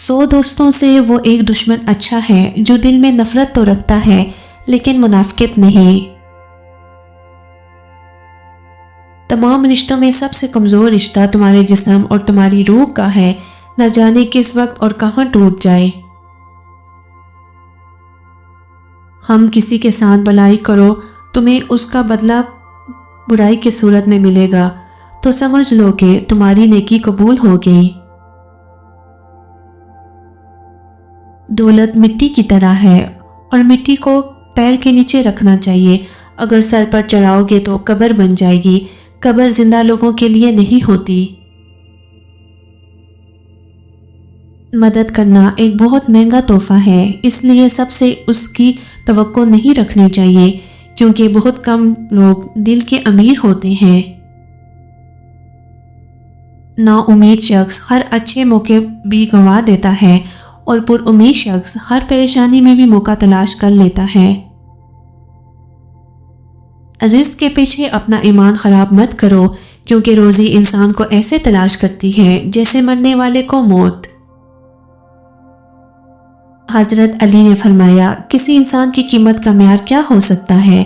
100 دوستوں سے وہ ایک دشمن اچھا ہے جو دل میں نفرت تو رکھتا ہے لیکن منافقت نہیں۔ تمام رشتوں میں سب سے کمزور رشتہ تمہارے جسم اور تمہاری روح کا ہے، نہ جانے کس وقت اور کہاں ٹوٹ جائے۔ ہم کسی کے ساتھ بھلائی کرو، تمہیں اس کا بدلہ برائی کی صورت میں ملے گا، تو سمجھ لو کہ تمہاری نیکی قبول ہو گئی۔ دولت مٹی کی طرح ہے اور مٹی کو پیر کے نیچے رکھنا چاہیے، اگر سر پر چڑھاؤ گے تو قبر بن جائے گی، قبر زندہ لوگوں کے لیے نہیں ہوتی۔ مدد کرنا ایک بہت مہنگا تحفہ ہے، اس لیے سب سے اس کی توقع نہیں رکھنی چاہیے، کیونکہ بہت کم لوگ دل کے امیر ہوتے ہیں۔ نا امید شخص ہر اچھے موقع بھی گنوا دیتا ہے اور پر امید شخص ہر پریشانی میں بھی موقع تلاش کر لیتا ہے۔ رزق کے پیچھے اپنا ایمان خراب مت کرو، کیونکہ روزی انسان کو ایسے تلاش کرتی ہے جیسے مرنے والے کو موت۔ حضرت علی نے فرمایا، کسی انسان کی قیمت کا معیار کیا ہو سکتا ہے؟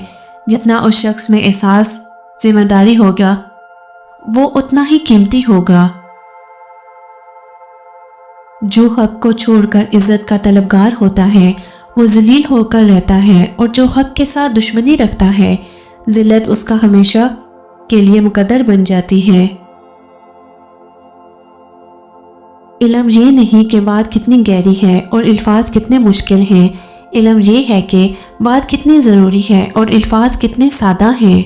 جتنا اس شخص میں احساس ذمہ داری ہوگا وہ اتنا ہی قیمتی ہوگا۔ جو حق کو چھوڑ کر عزت کا طلبگار ہوتا ہے وہ ذلیل ہو کر رہتا ہے، اور جو حق کے ساتھ دشمنی رکھتا ہے ذلت اس کا ہمیشہ کے لیے مقدر بن جاتی ہے۔ علم یہ نہیں کہ بات کتنی گہری ہے اور الفاظ کتنے مشکل ہیں، علم یہ ہے کہ بات کتنی ضروری ہے اور الفاظ کتنے سادہ ہیں۔